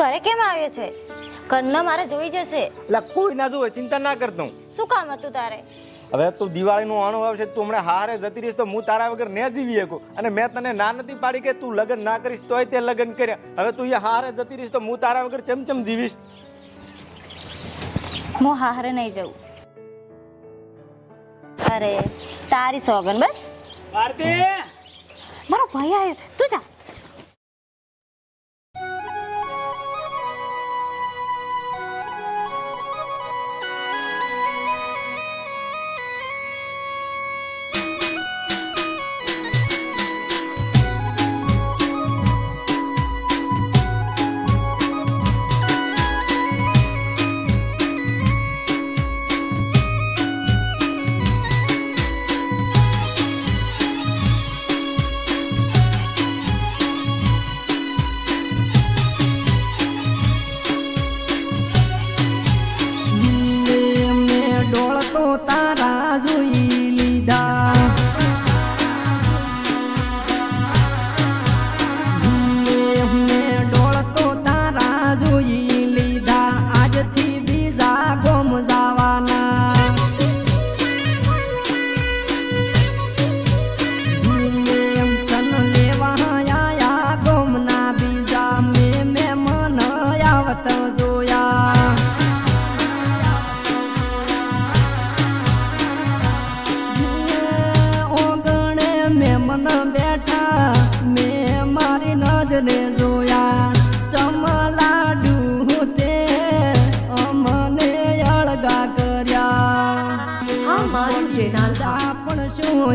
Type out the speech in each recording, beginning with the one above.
ઘરે કેમ આવ્યો છે? ઘરના મારે જોઈ જશે. એટલે કોઈ ના જોવે, ચિંતા ના કરતો. શું કામ હતું તારે? હવે તું દિવાળીનું આણું આવશે, તું હમણાં હારે જતી રહીશ તો હું તારા વગર ને જીવી શકું. અને મેં તને ના નથી પાડી કે તું લગ્ન ના કરીશ તોય તે લગ્ન કર્યા. હવે તું અહીંયા હારે જતી રહીશ તો હું તારા વગર ચમચમ જીવીશ. હું હારે નહીં જઉં. અરે તારી સોગન બસ. આરતી, મારો ભાઈ આવ્યો, તું જા.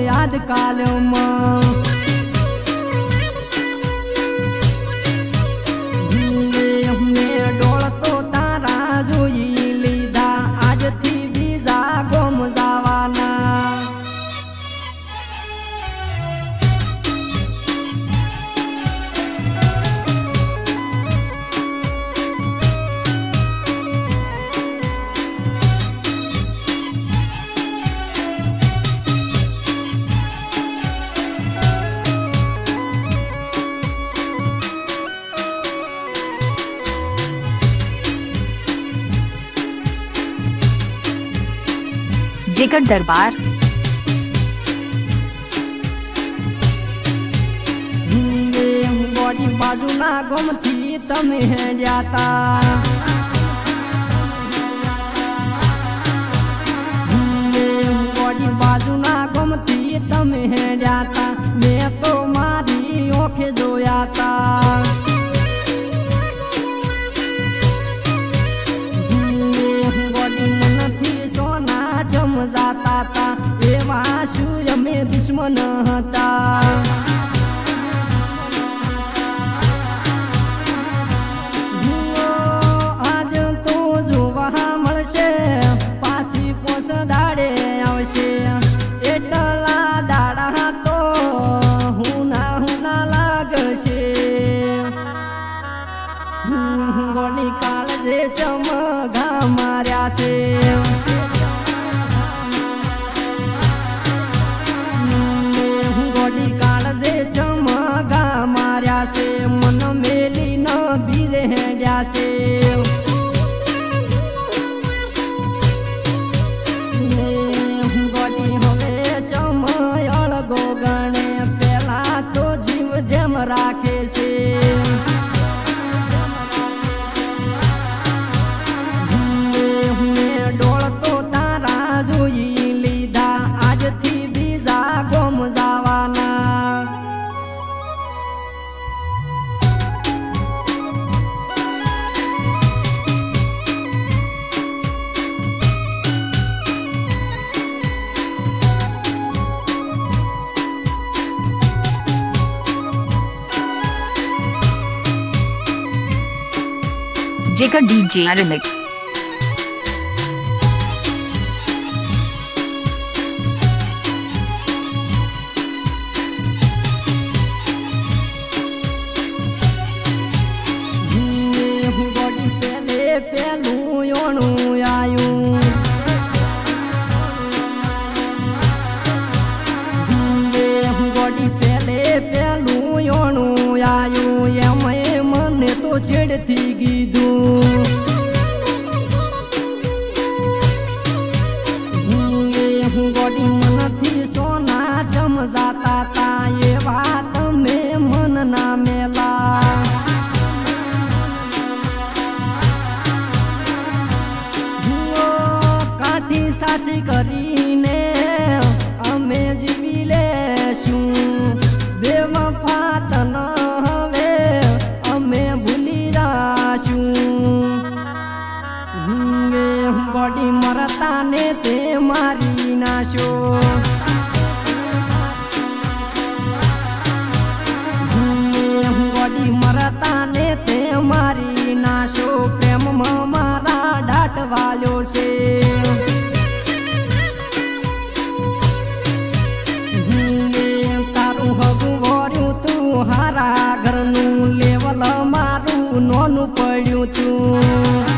યાદ કાલમાં ડોળતો તારા જોઈ લીધા, આજથી બીજા ગોમ જવાના. जिगर दरबार બોડી બાજુના ગમથી તમે હેડ્યા બોડી બાજુના ગમથી તમે હેડ્યા મેં તો મારી ઓંખે જોયા તા. જાતા તા એવા શું અમે દુશ્મન હતા. આજ તો જોવા મળશે, પાછી પોસ દાડે આવશે. એટલા દાડા તો હુના લાગશે. ગોળી કાળજે ચમગા માર્યા છે. ચમગા માર્યા છે, મન મેલી ન બીજે હેડ્યા છે. ગોડી હવે ચમયળ ગોગણે પેલા તો જીવ જેમ રાખે છે. ડોળતો તારા જોઈ લીધા, આજથી બીજા ગોમ જવાના. जिगर डीजे रिमिक्स પેલું યોણું આયું ગોડી પેલું યોણું આયું એમ મને તો ચેડથી કીધું હું ગોડી મનથી સોના જમ જાતા તા એ વાત મેં મન ના મેલા કાઠી સાચી કરીને અમે જીવી લેશું બેવફા તન હવે અમે ભૂલી રાશું ગોડી મરતા ને તે મારી નાશો ગોડી મરતા ને તે મારી નાશો પ્રેમમાં મારા દાટ વાલ્યો છે તારું હગું વોર્યું તું હારા ઘરનું લેવલ મારું નોનું પડ્યું તું